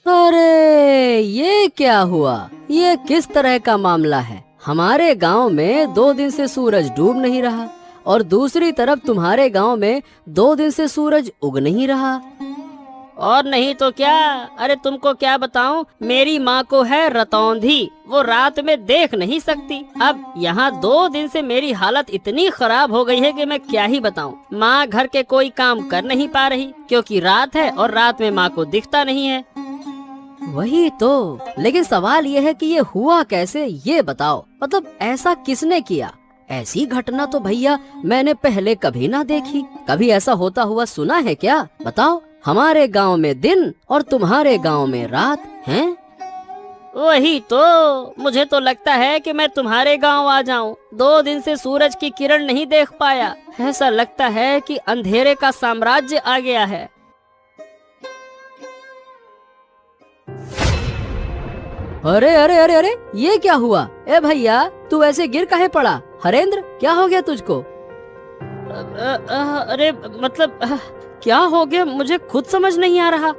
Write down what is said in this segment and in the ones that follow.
अरे ये क्या हुआ? ये किस तरह का मामला है? हमारे गांव में 2 दिन से सूरज डूब नहीं रहा और दूसरी तरफ तुम्हारे गांव में 2 दिन से सूरज उग नहीं रहा। और नहीं तो क्या। अरे तुमको क्या बताऊं, मेरी माँ को है रतौंधी, वो रात में देख नहीं सकती। अब यहाँ 2 दिन से मेरी हालत इतनी खराब हो गई है कि मैं क्या ही बताऊं। माँ घर के कोई काम कर नहीं पा रही क्योंकि रात है और रात में माँ को दिखता नहीं है। वही तो, लेकिन सवाल ये है कि ये हुआ कैसे, ये बताओ। मतलब ऐसा किसने किया? ऐसी घटना तो भैया मैंने पहले कभी ना देखी। कभी ऐसा होता हुआ सुना है क्या? बताओ। हमारे गांव में दिन और तुम्हारे गांव में रात हैं। वही तो, मुझे तो लगता है कि मैं तुम्हारे गांव आ जाऊं। 2 दिन से सूरज की किरण नहीं देख पाया। ऐसा लगता है कि अंधेरे का साम्राज्य आ गया है। अरे अरे अरे अरे, ये क्या हुआ? ए भैया, तू ऐसे गिर काहे पड़ा? हरेंद्र, क्या हो गया तुझको? अरे मतलब क्या हो गया मुझे खुद समझ नहीं आ रहा।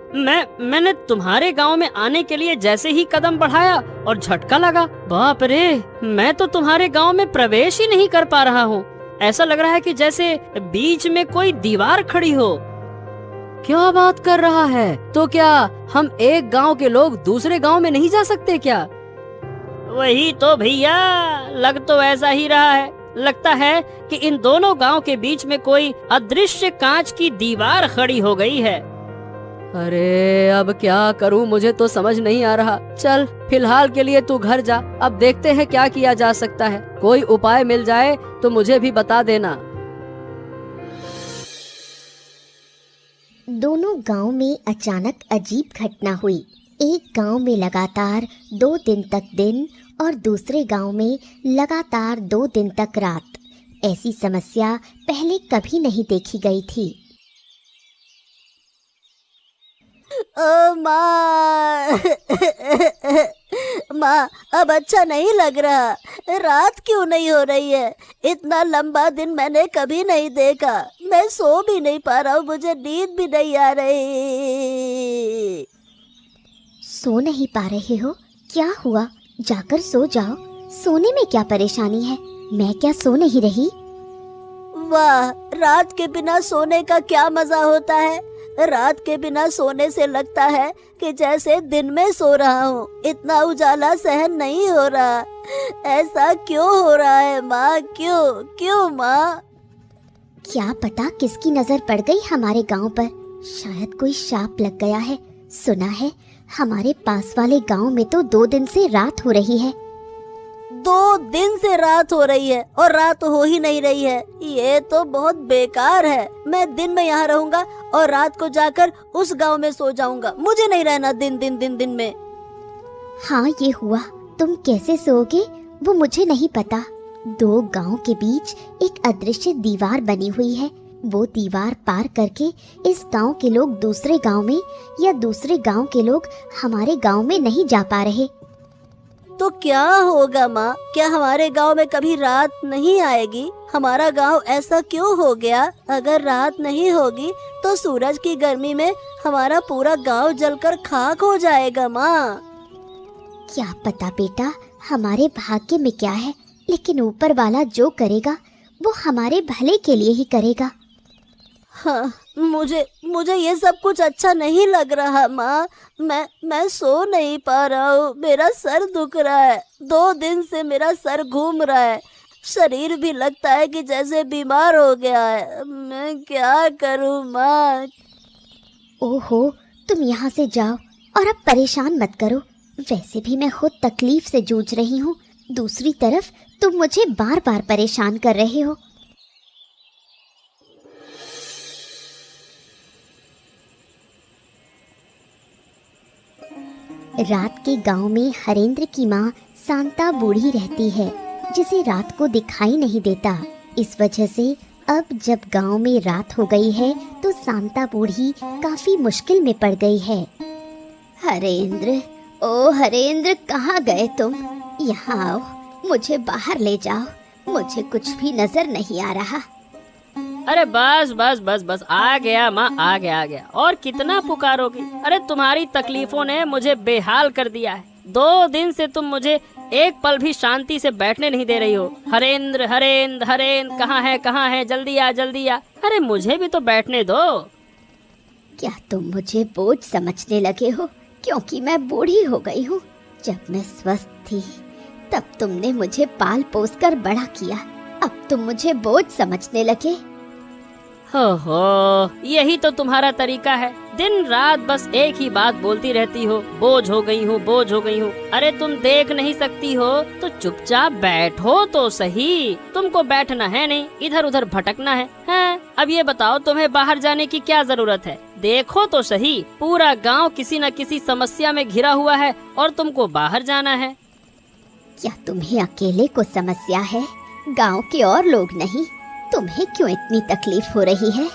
मैंने तुम्हारे गांव में आने के लिए जैसे ही कदम बढ़ाया और झटका लगा। बाप रे, मैं तो तुम्हारे गांव में प्रवेश ही नहीं कर पा रहा हूँ। ऐसा लग रहा है कि जैसे बीच में कोई दीवार खड़ी हो। क्या बात कर रहा है? तो क्या हम एक गांव के लोग दूसरे गांव में नहीं जा सकते क्या? वही तो भैया, लग तो ऐसा ही रहा है। लगता है कि इन दोनों गांव के बीच में कोई अदृश्य कांच की दीवार खड़ी हो गई है। अरे अब क्या करूं, मुझे तो समझ नहीं आ रहा। चल फिलहाल के लिए तू घर जा, अब देखते हैं क्या किया जा सकता है। कोई उपाय मिल जाए तो मुझे भी बता देना। दोनों गांव में अचानक अजीब घटना हुई। एक गांव में लगातार 2 दिन तक दिन और दूसरे गांव में लगातार 2 दिन तक रात। ऐसी समस्या पहले कभी नहीं देखी गई थी। ओ माँ माँ, अब अच्छा नहीं लग रहा। रात क्यों नहीं हो रही है? इतना लंबा दिन मैंने कभी नहीं देखा। मैं सो भी नहीं पा रहा हूँ, मुझे नींद भी नहीं आ रही। सो नहीं पा रहे हो? क्या हुआ? जाकर सो जाओ। सोने में क्या परेशानी है? मैं क्या सो नहीं रही? वाह, रात के बिना सोने का क्या मजा होता है। रात के बिना सोने से लगता है कि जैसे दिन में सो रहा हूँ। इतना उजाला सहन नहीं हो रहा। ऐसा क्यों हो रहा है माँ? क्यों क्यों माँ? क्या पता किसकी नजर पड़ गई हमारे गांव पर। शायद कोई शाप लग गया है। सुना है हमारे पास वाले गांव में तो 2 दिन से रात हो रही है। 2 दिन से रात हो रही है और रात हो ही नहीं रही है। ये तो बहुत बेकार है। मैं दिन में यहाँ रहूंगा और रात को जाकर उस गांव में सो जाऊंगा। मुझे नहीं रहना दिन में। हाँ, ये हुआ। तुम कैसे सोओगे वो मुझे नहीं पता। 2 गांव के बीच एक अदृश्य दीवार बनी हुई है। वो दीवार पार करके इस गांव के लोग दूसरे गांव में या दूसरे गांव के लोग हमारे गांव में नहीं जा पा रहे। तो क्या होगा माँ? क्या हमारे गांव में कभी रात नहीं आएगी? हमारा गांव ऐसा क्यों हो गया? अगर रात नहीं होगी तो सूरज की गर्मी में हमारा पूरा गांव जलकर खाक हो जाएगा माँ। क्या पता बेटा, हमारे भाग्य में क्या है। लेकिन ऊपर वाला जो करेगा वो हमारे भले के लिए ही करेगा। हाँ, मुझे ये सब कुछ अच्छा नहीं लग रहा माँ। मैं सो नहीं पा रहा हूँ। मेरा सर दुख रहा है। 2 दिन से मेरा सर घूम रहा है। शरीर भी लगता है कि जैसे बीमार हो गया है। मैं क्या करूँ माँ? ओहो, तुम यहाँ से जाओ और अब परेशान मत करो। वैसे भी मैं खुद तकलीफ से जूझ रही हूँ। दूसरी तरफ तुम मुझे बार बार परेशान कर रहे हो। रात के गांव में हरेंद्र की माँ शांता बूढ़ी रहती है, जिसे रात को दिखाई नहीं देता। इस वजह से अब जब गांव में रात हो गई है तो शांता बूढ़ी काफी मुश्किल में पड़ गई है। हरेंद्र, ओ हरेंद्र, कहाँ गए तुम? यहाँ आओ, मुझे बाहर ले जाओ। मुझे कुछ भी नजर नहीं आ रहा। अरे बस बस बस बस, आ गया माँ, आ गया आ गया। और कितना पुकारोगी? अरे तुम्हारी तकलीफों ने मुझे बेहाल कर दिया है। 2 दिन से तुम मुझे एक पल भी शांति से बैठने नहीं दे रही हो। हरेंद्र हरेंद्र हरेंद्र, कहाँ है, जल्दी आ जल्दी आ। अरे मुझे भी तो बैठने दो। क्या तुम मुझे बोझ समझने लगे हो क्योंकि मैं बूढ़ी हो गई हूँ? जब मैं स्वस्थ थी तब तुमने मुझे पाल पोस कर बड़ा किया, अब तुम मुझे बोझ समझने लगे। हो, यही तो तुम्हारा तरीका है। दिन रात बस एक ही बात बोलती रहती हो, बोझ हो गई हूँ, बोझ हो गई हूँ। अरे तुम देख नहीं सकती हो तो चुपचाप बैठो तो सही। तुमको बैठना है नहीं, इधर उधर भटकना है, हैं? अब ये बताओ, तुम्हें बाहर जाने की क्या जरूरत है? देखो तो सही, पूरा गांव किसी न किसी समस्या में घिरा हुआ है और तुमको बाहर जाना है। क्या तुम्हें अकेले को समस्या है, गांव के और लोग नहीं? तुम्हें क्यों इतनी तकलीफ हो रही है?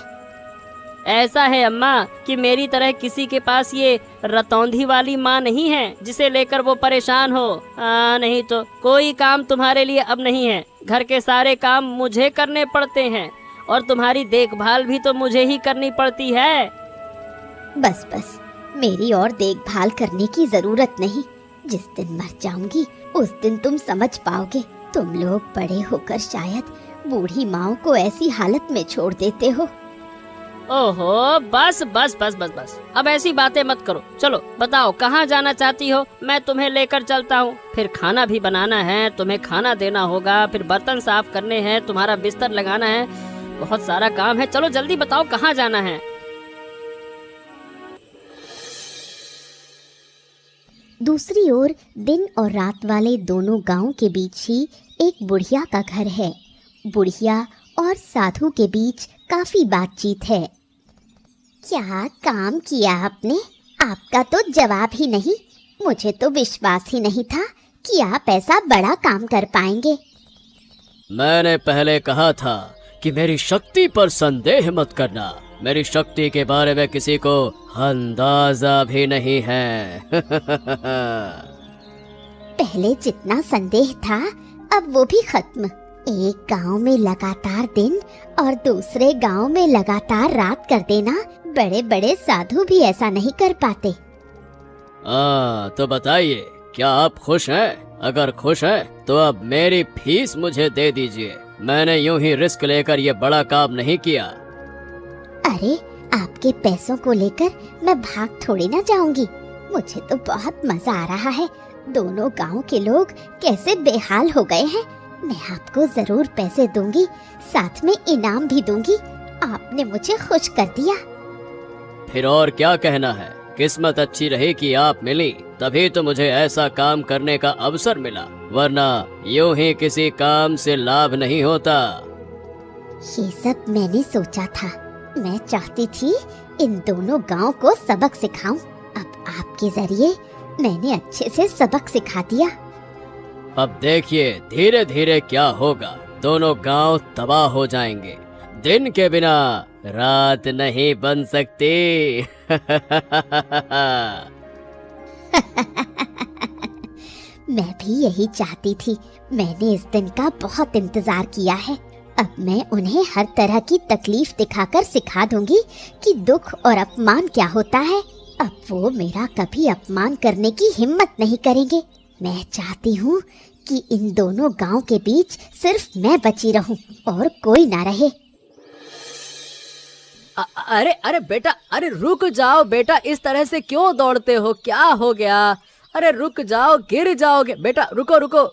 ऐसा है अम्मा कि मेरी तरह किसी के पास ये रतौंधी वाली माँ नहीं है जिसे लेकर वो परेशान हो। नहीं तो कोई काम तुम्हारे लिए अब नहीं है। घर के सारे काम मुझे करने पड़ते हैं और तुम्हारी देखभाल भी तो मुझे ही करनी पड़ती है। बस बस, मेरी और देखभाल करने की जरूरत नहीं। जिस दिन मर जाऊंगी उस दिन तुम समझ पाओगे। तुम लोग बड़े होकर शायद बूढ़ी माँ को ऐसी हालत में छोड़ देते हो। ओहो, बस बस बस बस बस, अब ऐसी बातें मत करो। चलो बताओ कहाँ जाना चाहती हो, मैं तुम्हें लेकर चलता हूँ। फिर खाना भी बनाना है, तुम्हें खाना देना होगा, फिर बर्तन साफ करने हैं, तुम्हारा बिस्तर लगाना है, बहुत सारा काम है। चलो जल्दी बताओ कहाँ जाना है। दूसरी ओर दिन और रात वाले दोनों गांव के बीच ही एक बुढ़िया का घर है। बुढ़िया और साधु के बीच काफी बातचीत है। क्या काम किया आपने? आपका तो जवाब ही नहीं। मुझे तो विश्वास ही नहीं था कि आप ऐसा बड़ा काम कर पाएंगे। मैंने पहले कहा था कि मेरी शक्ति पर संदेह मत करना। मेरी शक्ति के बारे में किसी को अंदाजा भी नहीं है। पहले जितना संदेह था अब वो भी खत्म। एक गांव में लगातार दिन और दूसरे गांव में लगातार रात कर देना बड़े बड़े साधु भी ऐसा नहीं कर पाते। तो बताइए, क्या आप खुश हैं? अगर खुश हैं तो अब मेरी फीस मुझे दे दीजिए। मैंने यूं ही रिस्क लेकर ये बड़ा काम नहीं किया। अरे, आपके पैसों को लेकर मैं भाग थोड़ी ना जाऊंगी। मुझे तो बहुत मजा आ रहा है। दोनों गांव के लोग कैसे बेहाल हो गए हैं। मैं आपको जरूर पैसे दूंगी, साथ में इनाम भी दूंगी। आपने मुझे खुश कर दिया। फिर और क्या कहना है? किस्मत अच्छी रही कि आप मिली, तभी तो मुझे ऐसा काम करने का अवसर मिला, वरना यूं ही किसी काम से लाभ नहीं होता। ये सब मैंने सोचा था। मैं चाहती थी इन दोनों गांव को सबक सिखाऊं। अब आपके जरिए मैंने अच्छे से सबक सिखा दिया। अब देखिए धीरे धीरे क्या होगा। दोनों गांव तबाह हो जाएंगे। दिन के बिना रात नहीं बन सकती। मैं भी यही चाहती थी। मैंने इस दिन का बहुत इंतजार किया है। अब मैं उन्हें हर तरह की तकलीफ दिखाकर सिखा दूंगी कि दुख और अपमान क्या होता है। अब वो मेरा कभी अपमान करने की हिम्मत नहीं करेंगे। मैं चाहती हूँ कि इन दोनों गांव के बीच सिर्फ मैं बची रहूं और कोई ना रहे। अरे अरे बेटा, अरे रुक जाओ बेटा, इस तरह से क्यों दौड़ते हो? क्या हो गया? अरे रुक जाओ, गिर जाओगे। बेटा रुको रुको।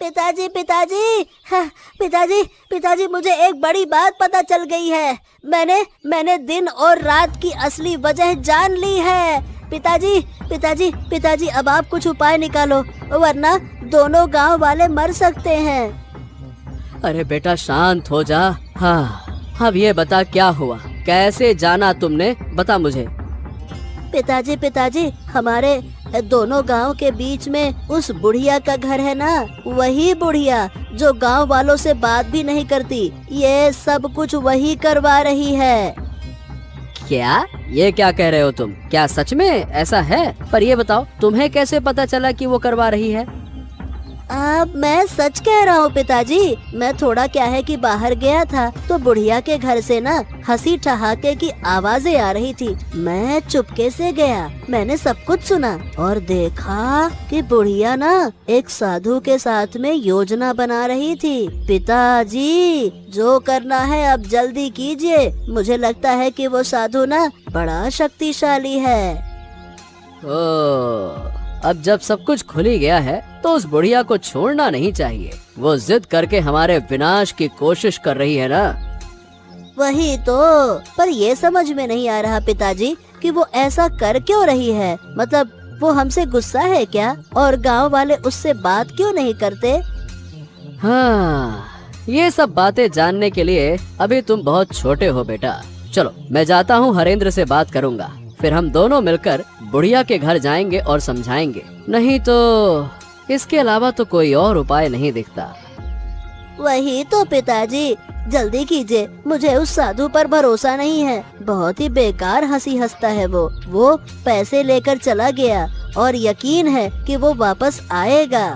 पिताजी पिताजी, हाँ, पिताजी पिताजी, मुझे एक बड़ी बात पता चल गई है। मैंने दिन और रात की असली वजह जान ली है। पिताजी पिताजी पिताजी, अब आप कुछ उपाय निकालो, वरना दोनों गांव वाले मर सकते हैं। अरे बेटा शांत हो जा। हाँ, अब ये बता क्या हुआ, कैसे जाना तुमने, बता मुझे। पिताजी पिताजी, हमारे दोनों गांव के बीच में उस बुढ़िया का घर है ना, वही बुढ़िया जो गांव वालों से बात भी नहीं करती, ये सब कुछ वही करवा रही है। क्या? ये क्या कह रहे हो तुम? क्या सच में ऐसा है? पर ये बताओ, तुम्हें कैसे पता चला कि वो करवा रही है? अब मैं सच कह रहा हूँ पिताजी। मैं थोड़ा क्या है कि बाहर गया था तो बुढ़िया के घर से ना हंसी ठहाके की आवाजें आ रही थी। मैं चुपके से गया, मैंने सब कुछ सुना और देखा कि बुढ़िया ना एक साधु के साथ में योजना बना रही थी। पिताजी, जो करना है अब जल्दी कीजिए। मुझे लगता है कि वो साधु ना बड़ा शक्तिशाली है। ओ, अब जब सब कुछ खुल ही गया है तो उस बुढ़िया को छोड़ना नहीं चाहिए। वो जिद करके हमारे विनाश की कोशिश कर रही है ना। वही तो, पर ये समझ में नहीं आ रहा पिताजी कि वो ऐसा कर क्यों रही है। मतलब वो हमसे गुस्सा है क्या? और गांव वाले उससे बात क्यों नहीं करते? हाँ, ये सब बातें जानने के लिए अभी तुम बहुत छोटे हो बेटा। चलो मैं जाता हूँ, हरेंद्र से बात करूँगा, फिर हम दोनों मिलकर बुढ़िया के घर जाएंगे और समझाएंगे। नहीं तो इसके अलावा तो कोई और उपाय नहीं दिखता। वही तो पिताजी, जल्दी कीजिए। मुझे उस साधु पर भरोसा नहीं है। बहुत ही बेकार हंसी हंसता है वो पैसे लेकर चला गया और यकीन है कि वो वापस आएगा।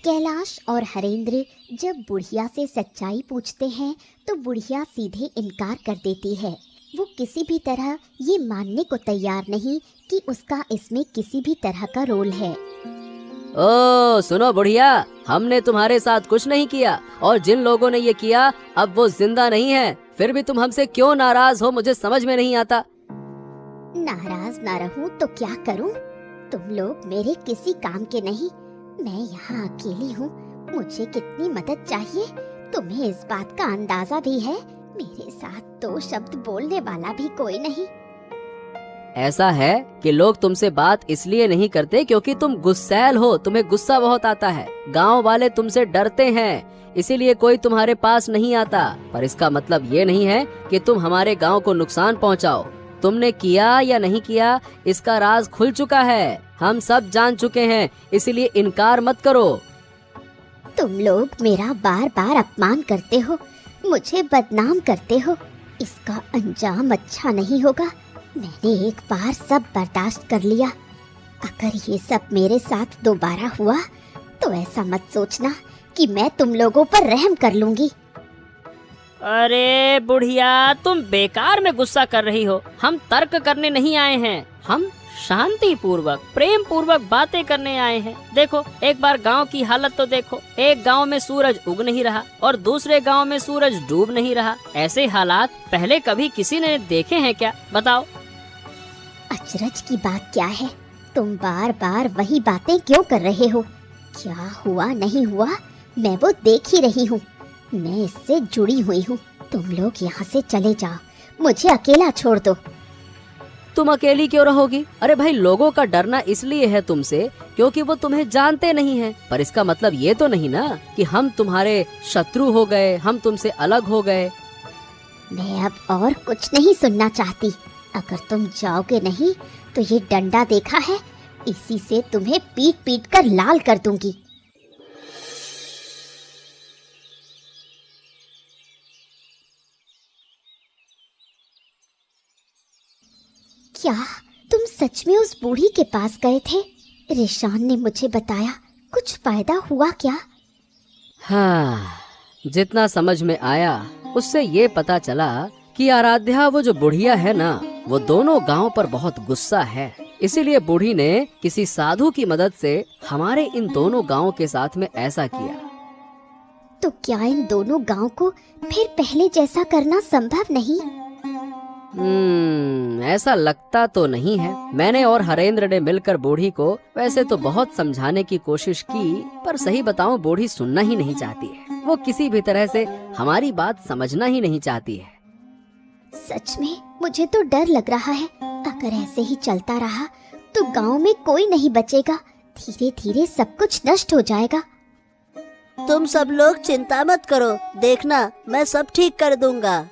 कैलाश और हरेंद्र जब बुढ़िया से सच्चाई पूछते हैं तो बुढ़िया सीधे इनकार कर देती है। वो किसी भी तरह ये मानने को तैयार नहीं कि उसका इसमें किसी भी तरह का रोल है। ओ सुनो बुढ़िया, हमने तुम्हारे साथ कुछ नहीं किया और जिन लोगों ने ये किया अब वो जिंदा नहीं है। फिर भी तुम हमसे क्यों नाराज हो, मुझे समझ में नहीं आता। नाराज ना रहूं तो क्या करूं? तुम लोग मेरे किसी काम के नहीं। मैं यहाँ अकेली हूँ, मुझे कितनी मदद चाहिए तुम्हें इस बात का अंदाजा भी है। मेरे साथ दो शब्द बोलने वाला भी कोई नहीं। ऐसा है कि लोग तुमसे बात इसलिए नहीं करते क्योंकि तुम गुस्सैल हो, तुम्हें गुस्सा बहुत आता है। गांव वाले तुमसे डरते हैं, इसीलिए कोई तुम्हारे पास नहीं आता। पर इसका मतलब ये नहीं है कि तुम हमारे गांव को नुकसान पहुंचाओ। तुमने किया या नहीं किया इसका राज खुल चुका है, हम सब जान चुके हैं, इसीलिए इनकार मत करो। तुम लोग मेरा बार बार अपमान करते हो, मुझे बदनाम करते हो। इसका अंजाम अच्छा नहीं होगा। मैंने एक बार सब बर्दाश्त कर लिया। अगर ये सब मेरे साथ दोबारा हुआ तो ऐसा मत सोचना कि मैं तुम लोगों पर रहम कर लूंगी। अरे बुढ़िया, तुम बेकार में गुस्सा कर रही हो। हम तर्क करने नहीं आए हैं, हम शांति पूर्वक प्रेम पूर्वक बातें करने आए हैं। देखो, एक बार गांव की हालत तो देखो। एक गांव में सूरज उग नहीं रहा और दूसरे गांव में सूरज डूब नहीं रहा। ऐसे हालात पहले कभी किसी ने देखे हैं क्या? बताओ। अचरज की बात क्या है? तुम बार बार वही बातें क्यों कर रहे हो? क्या हुआ नहीं हुआ मैं वो देख ही रही हूँ। मैं इससे जुड़ी हुई हूँ। तुम लोग यहाँ से चले जाओ, मुझे अकेला छोड़ दो। तुम अकेली क्यों रहोगी? अरे भाई, लोगों का डरना इसलिए है तुमसे क्योंकि वो तुम्हें जानते नहीं हैं। पर इसका मतलब ये तो नहीं ना कि हम तुम्हारे शत्रु हो गए, हम तुमसे अलग हो गए। मैं अब और कुछ नहीं सुनना चाहती। अगर तुम जाओगे नहीं तो ये डंडा देखा है, इसी से तुम्हें पीट पीट कर लाल कर दूंगी। क्या तुम सच में उस बूढ़ी के पास गए थे? रिशान ने मुझे बताया। कुछ फायदा हुआ क्या? हाँ, जितना समझ में आया उससे ये पता चला कि आराध्या, वो जो बुढ़िया है ना, वो दोनों गांव पर बहुत गुस्सा है। इसीलिए बूढ़ी ने किसी साधु की मदद से हमारे इन दोनों गांवों के साथ में ऐसा किया। तो क्या इन दोनों गांव को फिर पहले जैसा करना संभव नहीं? ऐसा लगता तो नहीं है। मैंने और हरेंद्र ने मिलकर बूढ़ी को वैसे तो बहुत समझाने की कोशिश की, पर सही बताऊं बूढ़ी सुनना ही नहीं चाहती है। वो किसी भी तरह से हमारी बात समझना ही नहीं चाहती है। सच में मुझे तो डर लग रहा है। अगर ऐसे ही चलता रहा तो गांव में कोई नहीं बचेगा। धीरे धीरे सब कुछ नष्ट हो जाएगा। तुम सब लोग चिंता मत करो, देखना मैं सब ठीक कर दूंगा।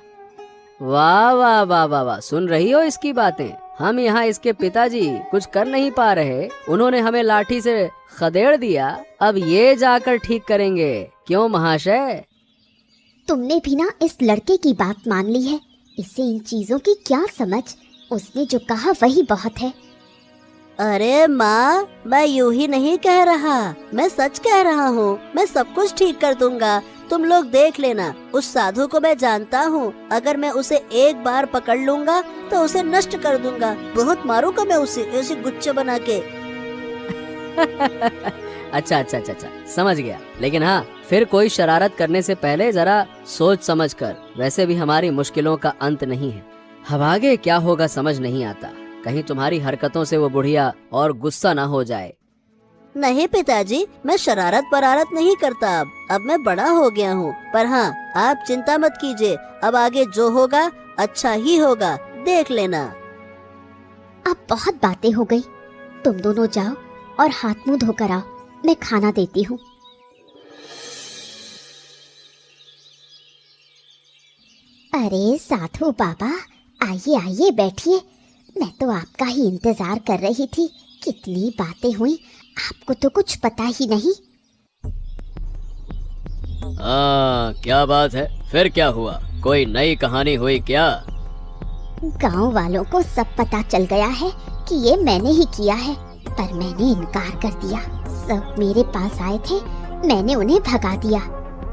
वाह वाह वाह वाह वाह, सुन रही हो इसकी बातें? हम यहाँ इसके पिताजी कुछ कर नहीं पा रहे, उन्होंने हमें लाठी से खदेड़ दिया, अब ये जाकर ठीक करेंगे। क्यों महाशय? तुमने भी ना इस लड़के की बात मान ली है। इसे इन चीजों की क्या समझ? उसने जो कहा वही बहुत है। अरे माँ, मैं यूं ही नहीं कह रहा, मैं सच कह रहा हूँ। मैं सब कुछ ठीक कर दूंगा, तुम लोग देख लेना। उस साधु को मैं जानता हूँ, अगर मैं उसे एक बार पकड़ लूंगा तो उसे नष्ट कर दूंगा। बहुत मारूंगा मैं उसे गुच्छे बना के। अच्छा, समझ गया। लेकिन हाँ, फिर कोई शरारत करने से पहले जरा सोच समझ कर। वैसे भी हमारी मुश्किलों का अंत नहीं है। अब आगे क्या होगा समझ नहीं आता। कहीं तुम्हारी हरकतों से वो बुढ़िया और गुस्सा ना हो जाए। नहीं पिताजी, मैं शरारत परारत नहीं करता। अब मैं बड़ा हो गया हूँ। पर हाँ, आप चिंता मत कीजिए, अब आगे जो होगा अच्छा ही होगा, देख लेना। अब बहुत बातें हो गई, तुम दोनों जाओ और हाथ मुंह धोकर आओ, मैं खाना देती हूँ। अरे साधु बाबा, आइए आइए बैठिए। मैं तो आपका ही इंतजार कर रही थी। कितनी बातें हुई, आपको तो कुछ पता ही नहीं। क्या बात है? फिर क्या हुआ? कोई नई कहानी हुई क्या? गांव वालों को सब पता चल गया है कि ये मैंने ही किया है, पर मैंने इनकार कर दिया। सब मेरे पास आए थे, मैंने उन्हें भगा दिया।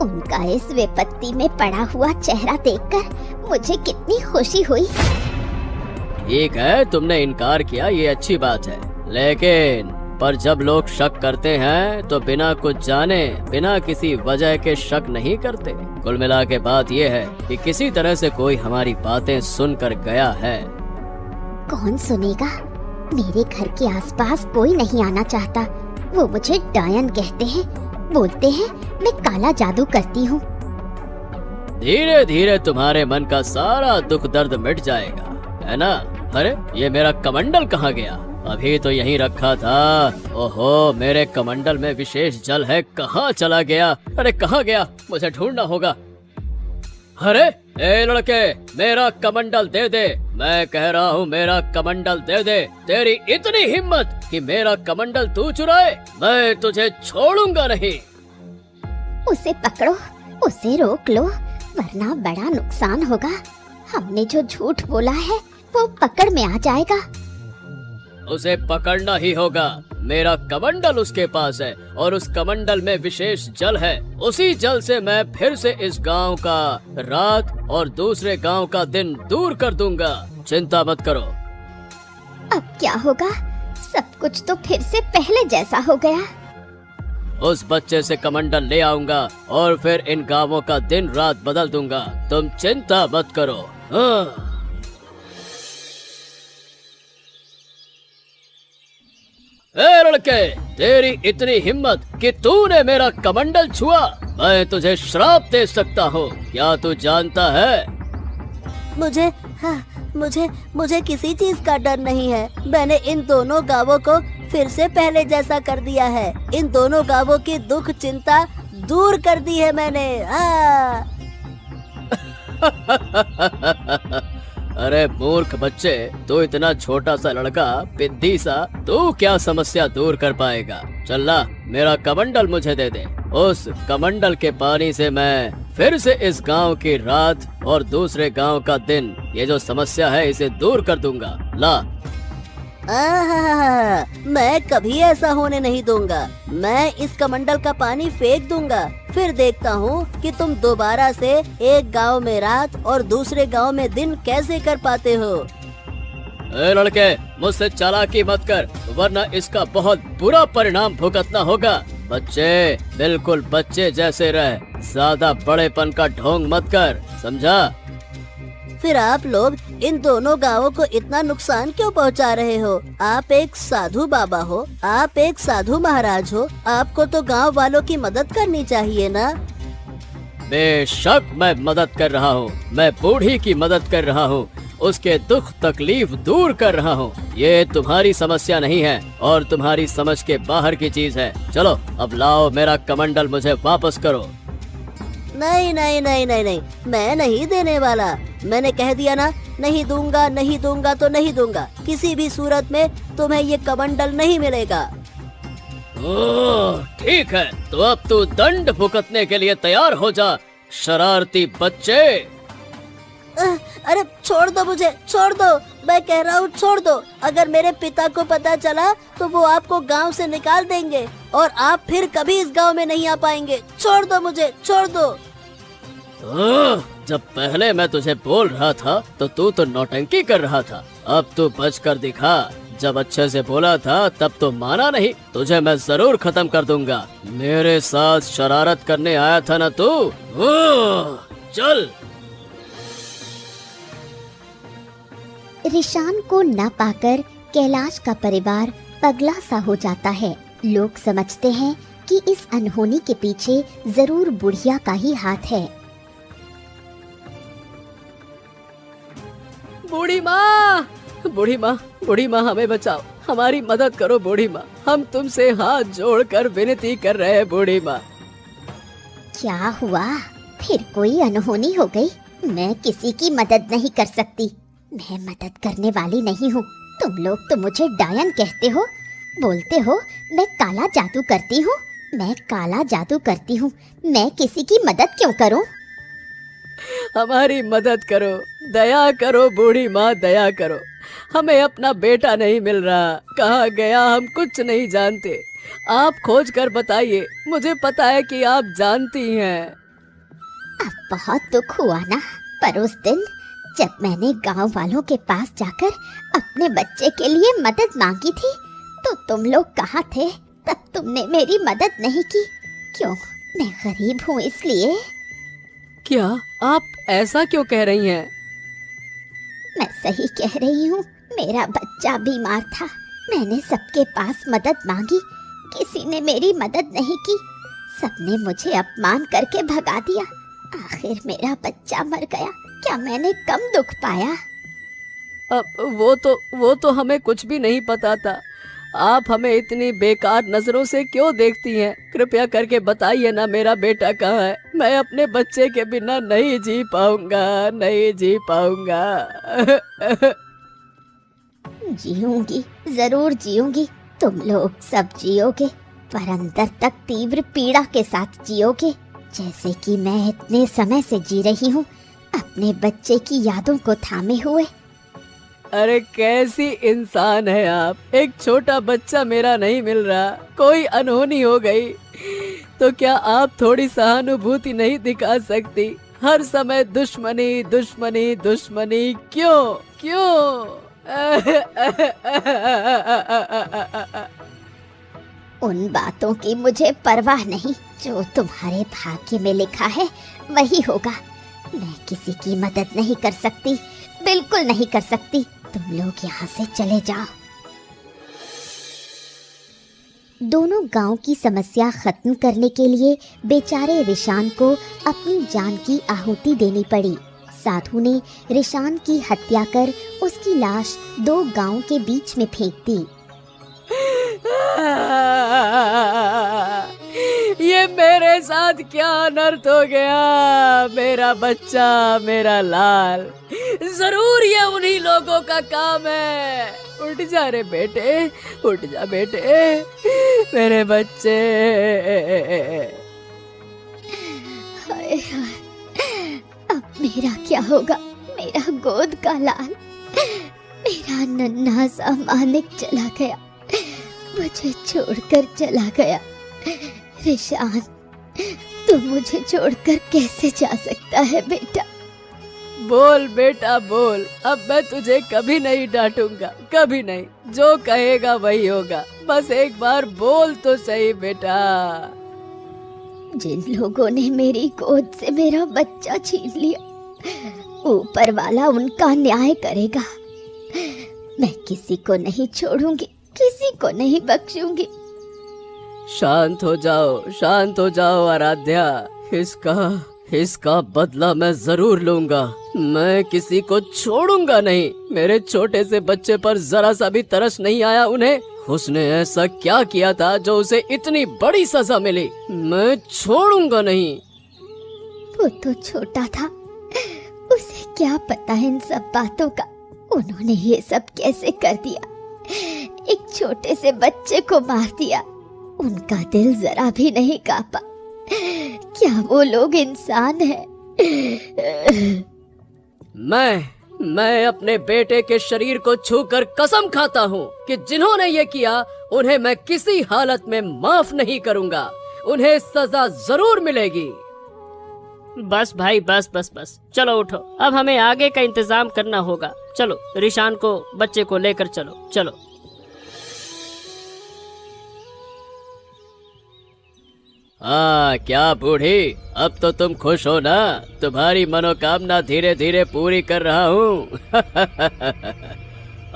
उनका इस विपत्ति में पड़ा हुआ चेहरा देखकर मुझे कितनी खुशी हुई। ठीक है, तुमने इनकार किया, ये अच्छी बात है। लेकिन पर जब लोग शक करते हैं तो बिना कुछ जाने, बिना किसी वजह के शक नहीं करते। कुल मिला के बात ये है कि किसी तरह से कोई हमारी बातें सुनकर गया है। कौन सुनेगा? मेरे घर के आसपास कोई नहीं आना चाहता। वो मुझे डायन कहते हैं, बोलते हैं मैं काला जादू करती हूँ। धीरे धीरे तुम्हारे मन का सारा दुख दर्द मिट जाएगा, है ना? अरे ये मेरा कमंडल कहाँ गया? अभी तो यहीं रखा था। ओहो, मेरे कमंडल में विशेष जल है, कहाँ चला गया? अरे कहाँ गया? मुझे ढूंढना होगा। अरे ए लड़के, मेरा कमंडल दे दे। मैं कह रहा हूँ मेरा कमंडल दे दे। तेरी इतनी हिम्मत कि मेरा कमंडल तू चुराए? मैं तुझे छोड़ूंगा नहीं। उसे पकड़ो, उसे रोक लो, वरना बड़ा नुकसान होगा। हमने जो झूठ बोला है वो पकड़ में आ जाएगा। उसे पकड़ना ही होगा। मेरा कमंडल उसके पास है और उस कमंडल में विशेष जल है। उसी जल से मैं फिर से इस गांव का रात और दूसरे गांव का दिन दूर कर दूंगा। चिंता मत करो। अब क्या होगा? सब कुछ तो फिर से पहले जैसा हो गया। उस बच्चे से कमंडल ले आऊंगा और फिर इन गांवों का दिन रात बदल दूंगा। तुम चिंता मत करो। हाँ। ए लड़के, तेरी इतनी हिम्मत कि तूने मेरा कमंडल छुआ? मैं तुझे श्राप दे सकता हूँ, क्या तू जानता है? मुझे किसी चीज का डर नहीं है। मैंने इन दोनों गांवों को फिर से पहले जैसा कर दिया है। इन दोनों गांवों की दुख चिंता दूर कर दी है मैंने। अरे मूर्ख बच्चे, तू इतना छोटा सा लड़का, पिद्दी सा, तू क्या समस्या दूर कर पाएगा? चल ला, मेरा कमंडल मुझे दे दे। उस कमंडल के पानी से मैं फिर से इस गांव की रात और दूसरे गांव का दिन, ये जो समस्या है इसे दूर कर दूंगा। ला। मैं कभी ऐसा होने नहीं दूंगा। मैं इस कमंडल का पानी फेंक दूंगा, फिर देखता हूँ कि तुम दोबारा से एक गांव में रात और दूसरे गांव में दिन कैसे कर पाते हो। ए लड़के, मुझसे चालाकी मत कर, वरना इसका बहुत बुरा परिणाम भुगतना होगा। बच्चे, बिल्कुल बच्चे जैसे रह, ज्यादा बड़ेपन का ढोंग मत कर, समझा? फिर आप लोग इन दोनों गांवों को इतना नुकसान क्यों पहुंचा रहे हो? आप एक साधु बाबा हो, आप एक साधु महाराज हो, आपको तो गांव वालों की मदद करनी चाहिए ना। बेशक मैं मदद कर रहा हूँ, मैं बूढ़ी की मदद कर रहा हूँ, उसके दुख तकलीफ दूर कर रहा हूँ। ये तुम्हारी समस्या नहीं है और तुम्हारी समझ के बाहर की चीज है। चलो अब लाओ, मेरा कमंडल मुझे वापस करो। नहीं नहीं नहीं नहीं नहीं, मैं नहीं देने वाला। मैंने कह दिया ना, नहीं दूंगा, नहीं दूंगा तो नहीं दूंगा। किसी भी सूरत में तुम्हें ये कमंडल नहीं मिलेगा। ठीक है, तो अब तू दंड भुगतने के लिए तैयार हो जा, शरारती बच्चे। अरे छोड़ दो मुझे, छोड़ दो, मैं कह रहा हूँ छोड़ दो। अगर मेरे पिता को पता चला तो वो आपको गांव से निकाल देंगे और आप फिर कभी इस गांव में नहीं आ पाएंगे। छोड़ दो मुझे, छोड़ दो। जब पहले मैं तुझे बोल रहा था तो तू तो नौटंकी कर रहा था, अब तू बच कर दिखा। जब अच्छे से बोला था तब तो माना नहीं। तुझे मैं जरूर खत्म कर दूंगा। मेरे साथ शरारत करने आया था ना तू? चल। रिशान को न पाकर कैलाश का परिवार पगला सा हो जाता है। लोग समझते हैं कि इस अनहोनी के पीछे जरूर बुढ़िया का ही हाथ है। बूढ़ी माँ, बूढ़ी माँ, बूढ़ी माँ, हमें बचाओ, हमारी मदद करो बूढ़ी माँ। हम तुमसे हाथ जोड़कर विनती कर रहे हैं बूढ़ी माँ। क्या हुआ? फिर कोई अनहोनी हो गई? मैं किसी की मदद नहीं कर सकती। मैं मदद करने वाली नहीं हूँ। तुम लोग तो मुझे डायन कहते हो, बोलते हो मैं काला जादू करती हूँ। मैं काला जादू करती हूँ, मैं किसी की मदद क्यों करूँ? हमारी मदद करो, दया करो बूढ़ी माँ, दया करो। हमें अपना बेटा नहीं मिल रहा, कहाँ गया हम कुछ नहीं जानते। आप खोज कर बताइए, मुझे पता है कि आप जानती हैं। अब बहुत दुख हुआ ना, पर उस दिन जब मैंने गांव वालों के पास जाकर अपने बच्चे के लिए मदद मांगी थी तो तुम लोग कहाँ थे? तब तुमने मेरी मदद नहीं की। क्यों? मैं गरीब हूँ इसलिए? क्या आप ऐसा क्यों कह रही हैं? मैं सही कह रही हूँ। मेरा बच्चा बीमार था, मैंने सबके पास मदद मांगी, किसी ने मेरी मदद नहीं की। सबने मुझे अपमान करके भगा दिया। आखिर मेरा बच्चा मर गया। क्या मैंने कम दुख पाया? अब वो तो हमें कुछ भी नहीं पता था। आप हमें इतनी बेकार नजरों से क्यों देखती हैं? कृपया करके बताइए ना, मेरा बेटा कहाँ है? मैं अपने बच्चे के बिना नहीं जी पाऊंगा, नहीं जी पाऊंगा। जीऊंगी, जरूर जीऊंगी। तुम लोग सब जियोगे, पर अंदर तक तीव्र पीड़ा के साथ जियोगे, जैसे कि मैं इतने समय से जी रही हूँ, अपने बच्चे की यादों को थामे हुए। अरे कैसी इंसान है आप? एक छोटा बच्चा मेरा नहीं मिल रहा, कोई अनहोनी हो गई तो क्या आप थोड़ी सहानुभूति नहीं दिखा सकती? हर समय दुश्मनी, दुश्मनी, दुश्मनी, क्यों क्यों? उन बातों की मुझे परवाह नहीं। जो तुम्हारे भाग्य में लिखा है वही होगा। मैं किसी की मदद नहीं कर सकती, बिल्कुल नहीं कर सकती। तुम लोग यहाँ से चले जाओ। दोनों गांव की समस्या खत्म करने के लिए बेचारे रिशान को अपनी जान की आहुति देनी पड़ी। साधु ने रिशान की हत्या कर उसकी लाश 2 गांव के बीच में फेंक दी। ये मेरे साथ क्या अनर्थ हो गया? मेरा बच्चा, मेरा लाल, जरूर ये उन्हीं लोगों का काम है। उठ जा रे बेटे, उठ जा बेटे, मेरे बच्चे। हाय हाय, अब मेरा क्या होगा? मेरा गोद का लाल, मेरा नन्हा सा मानिक चला गया, मुझे छोड़कर चला गया। रिशान, तू मुझे छोड़कर कैसे जा सकता है बेटा? बोल बेटा बोल, अब मैं तुझे कभी नहीं डांटूंगा, कभी नहीं। जो कहेगा वही होगा, बस एक बार बोल तो सही बेटा। जिन लोगों ने मेरी गोद से मेरा बच्चा छीन लिया, ऊपर वाला उनका न्याय करेगा। मैं किसी को नहीं छोड़ूंगी, किसी को नहीं बख्शूंगी। शांत हो जाओ, शांत हो जाओ आराध्या। इसका बदला मैं जरूर लूंगा। मैं किसी को छोड़ूंगा नहीं। मेरे छोटे से बच्चे पर जरा सा भी तरस नहीं आया उन्हें। उसने ऐसा क्या किया था जो उसे इतनी बड़ी सजा मिली? मैं छोड़ूंगा नहीं। वो तो छोटा था, उसे क्या पता है इन सब बातों का। उन्होंने ये सब कैसे कर दिया? एक छोटे से बच्चे को मार दिया। उनका दिल जरा भी नहीं कांपा। क्या वो लोग इंसान हैं? मैं अपने बेटे के शरीर को छूकर कसम खाता हूँ कि जिन्होंने ये किया उन्हें मैं किसी हालत में माफ नहीं करूँगा। उन्हें सजा जरूर मिलेगी। बस भाई बस बस बस, चलो उठो, अब हमें आगे का इंतजाम करना होगा। चलो रिशान को, बच्चे को लेकर चलो चलो। हाँ क्या बूढ़ी, अब तो तुम खुश हो ना? तुम्हारी मनोकामना धीरे धीरे पूरी कर रहा हूँ।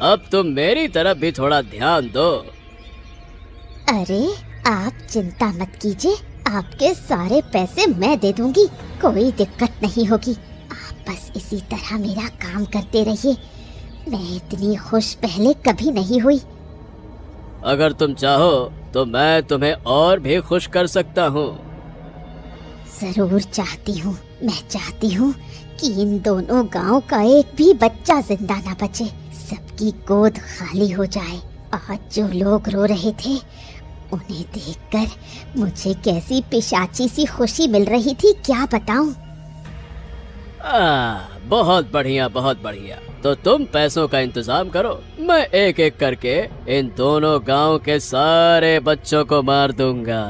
अब तुम मेरी तरफ भी थोड़ा ध्यान दो। अरे आप चिंता मत कीजिए, आपके सारे पैसे मैं दे दूंगी, कोई दिक्कत नहीं होगी। आप बस इसी तरह मेरा काम करते रहिए। मैं इतनी खुश पहले कभी नहीं हुई। अगर तुम चाहो तो मैं तुम्हें और भी खुश कर सकता हूँ। जरूर चाहती हूँ, मैं चाहती हूँ कि इन दोनों गांव का एक भी बच्चा जिंदा ना बचे, सबकी गोद खाली हो जाए। आज जो लोग रो रहे थे उन्हें देखकर मुझे कैसी पिशाची सी खुशी मिल रही थी, क्या बताऊं। बहुत बढ़िया बहुत बढ़िया। तो तुम पैसों का इंतजाम करो, मैं एक एक करके इन दोनों गांव के सारे बच्चों को मार दूंगा।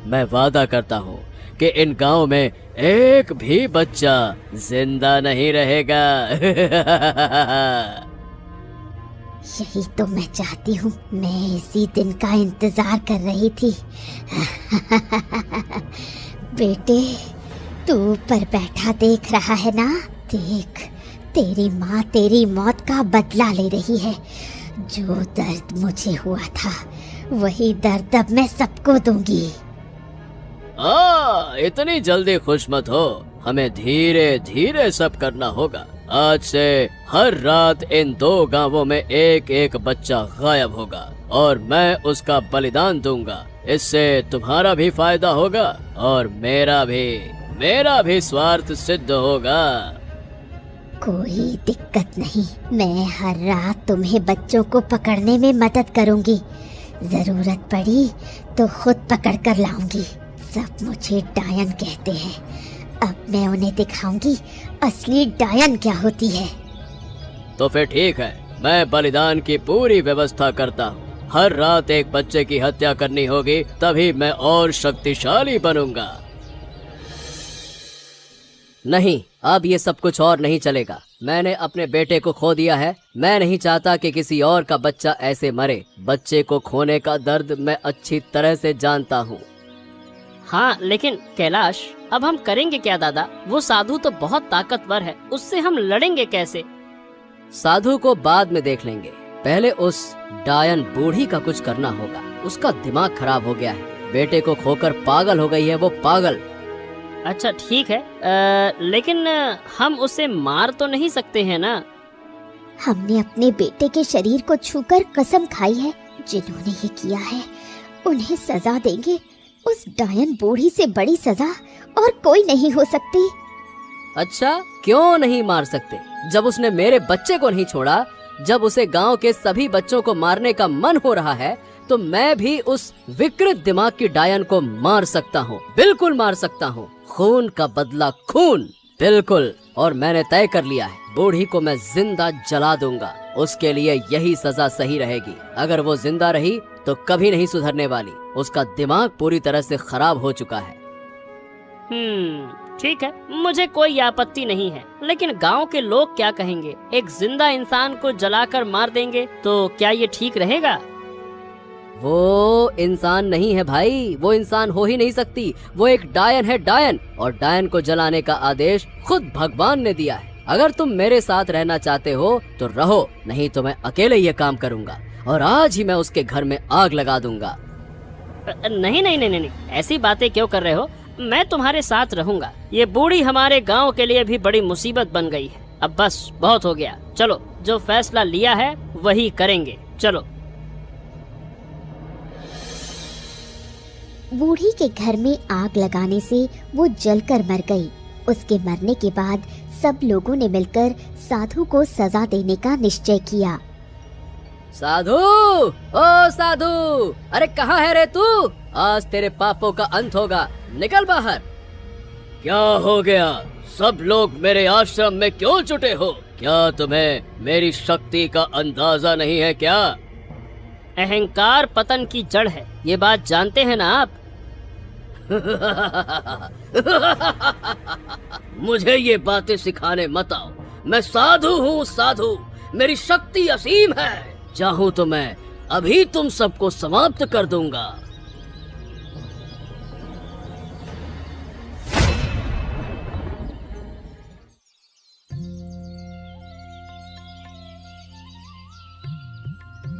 मैं वादा करता हूँ कि इन गांव में एक भी बच्चा जिंदा नहीं रहेगा। यही तो मैं चाहती हूँ, मैं इसी दिन का इंतजार कर रही थी। बेटे तू ऊपर बैठा देख रहा है ना, देख तेरी माँ तेरी मौत का बदला ले रही है। जो दर्द मुझे हुआ था वही दर्द अब मैं सबको दूंगी। इतनी जल्दी खुश मत हो, हमें धीरे धीरे सब करना होगा। आज से हर रात इन दो गांवों में एक एक बच्चा गायब होगा और मैं उसका बलिदान दूंगा। इससे तुम्हारा भी फायदा होगा और मेरा भी स्वार्थ सिद्ध होगा। कोई दिक्कत नहीं, मैं हर रात तुम्हें बच्चों को पकड़ने में मदद करूंगी। जरूरत पड़ी तो खुद पकड़ कर लाऊंगी। सब मुझे डायन कहते हैं, अब मैं उन्हें दिखाऊंगी असली डायन क्या होती है। तो फिर ठीक है, मैं बलिदान की पूरी व्यवस्था करता हूँ। हर रात एक बच्चे की हत्या करनी होगी, तभी मैं और शक्तिशाली बनूंगा। नहीं, अब ये सब कुछ और नहीं चलेगा। मैंने अपने बेटे को खो दिया है, मैं नहीं चाहता कि किसी और का बच्चा ऐसे मरे। बच्चे को खोने का दर्द मैं अच्छी तरह से जानता हूँ। हाँ लेकिन कैलाश, अब हम करेंगे क्या दादा? वो साधु तो बहुत ताकतवर है, उससे हम लड़ेंगे कैसे? साधु को बाद में देख लेंगे, पहले उस डायन बूढ़ी का कुछ करना होगा। उसका दिमाग खराब हो गया है, बेटे को खोकर पागल हो गई है वो पागल। अच्छा ठीक है, लेकिन हम उसे मार तो नहीं सकते हैं ना? हमने अपने बेटे के शरीर को छूकर कसम खाई है, जिन्होंने ये किया है उन्हें सजा देंगे। उस डायन बूढ़ी से बड़ी सजा और कोई नहीं हो सकती। अच्छा, क्यों नहीं मार सकते? जब उसने मेरे बच्चे को नहीं छोड़ा, जब उसे गांव के सभी बच्चों को मारने का मन हो रहा है, तो मैं भी उस विकृत दिमाग की डायन को मार सकता हूँ। बिल्कुल मार सकता हूँ। खून का बदला खून, बिल्कुल। और मैंने तय कर लिया है, बूढ़ी को मैं जिंदा जला दूंगा। उसके लिए यही सजा सही रहेगी। अगर वो जिंदा रही तो कभी नहीं सुधरने वाली। उसका दिमाग पूरी तरह से खराब हो चुका है। ठीक है, मुझे कोई आपत्ति नहीं है, लेकिन गांव के लोग क्या कहेंगे? एक जिंदा इंसान को जलाकर मार देंगे तो क्या ये ठीक रहेगा? वो इंसान नहीं है भाई, वो इंसान हो ही नहीं सकती। वो एक डायन है, डायन। और डायन को जलाने का आदेश खुद भगवान ने दिया है। अगर तुम मेरे साथ रहना चाहते हो तो रहो, नहीं तो मैं अकेले ये काम करूंगा और आज ही मैं उसके घर में आग लगा दूंगा। नहीं नहीं नहीं नहीं, ऐसी बातें क्यों कर रहे हो? मैं तुम्हारे साथ रहूंगा। ये बूढ़ी हमारे गांव के लिए भी बड़ी मुसीबत बन गई है। अब बस बहुत हो गया, चलो जो फैसला लिया है वही करेंगे, चलो। बूढ़ी के घर में आग लगाने से वो जलकर मर गई। उसके मरने के बाद सब लोगों ने मिलकर साधु को सजा देने का निश्चय किया। साधु, ओ साधु, अरे कहाँ है रे तू? आज तेरे पापों का अंत होगा, निकल बाहर। क्या हो गया? सब लोग मेरे आश्रम में क्यों जुटे हो? क्या तुम्हें मेरी शक्ति का अंदाजा नहीं है क्या? अहंकार पतन की जड़ है, ये बात जानते हैं ना आप? मुझे ये बातें सिखाने मत आओ। मैं साधु हूँ, साधु। मेरी शक्ति असीम है। चाहूँ तो मैं अभी तुम सबको समाप्त कर दूंगा।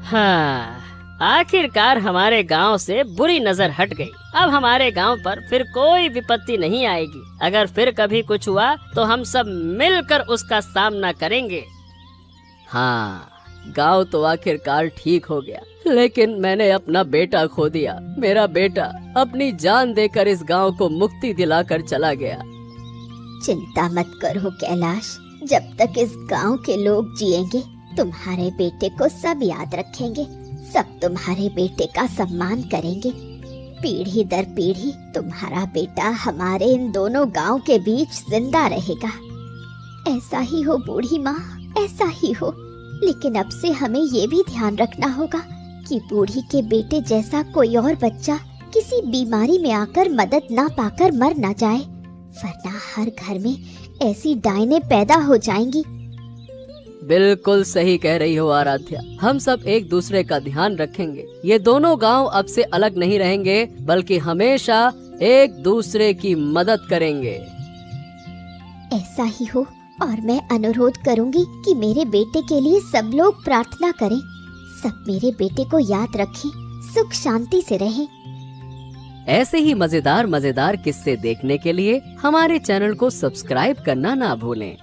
हाँ, आखिरकार हमारे गांव से बुरी नजर हट गई। अब हमारे गांव पर फिर कोई विपत्ति नहीं आएगी। अगर फिर कभी कुछ हुआ तो हम सब मिलकर उसका सामना करेंगे। हाँ, गांव तो आखिरकार ठीक हो गया, लेकिन मैंने अपना बेटा खो दिया। मेरा बेटा अपनी जान देकर इस गांव को मुक्ति दिलाकर चला गया। चिंता मत करो कैलाश, जब तक इस गांव के लोग जिएंगे तुम्हारे बेटे को सब याद रखेंगे, सब तुम्हारे बेटे का सम्मान करेंगे। पीढ़ी दर पीढ़ी तुम्हारा बेटा हमारे इन दोनों गांव के बीच जिंदा रहेगा। ऐसा ही हो बूढ़ी माँ, ऐसा ही हो। लेकिन अब से हमें ये भी ध्यान रखना होगा कि बूढ़ी के बेटे जैसा कोई और बच्चा किसी बीमारी में आकर मदद ना पाकर मर ना जाए, वरना हर घर में ऐसी डायनें पैदा हो जाएंगी। बिल्कुल सही कह रही हो आराध्या। हम सब एक दूसरे का ध्यान रखेंगे। ये दोनों गांव अब से अलग नहीं रहेंगे, बल्कि हमेशा एक दूसरे की मदद करेंगे। ऐसा ही हो। और मैं अनुरोध करूंगी कि मेरे बेटे के लिए सब लोग प्रार्थना करें, सब मेरे बेटे को याद रखें, सुख शांति से रहें। ऐसे ही मजेदार मजेदार किस्से देखने के लिए हमारे चैनल को सब्सक्राइब करना ना भूलें।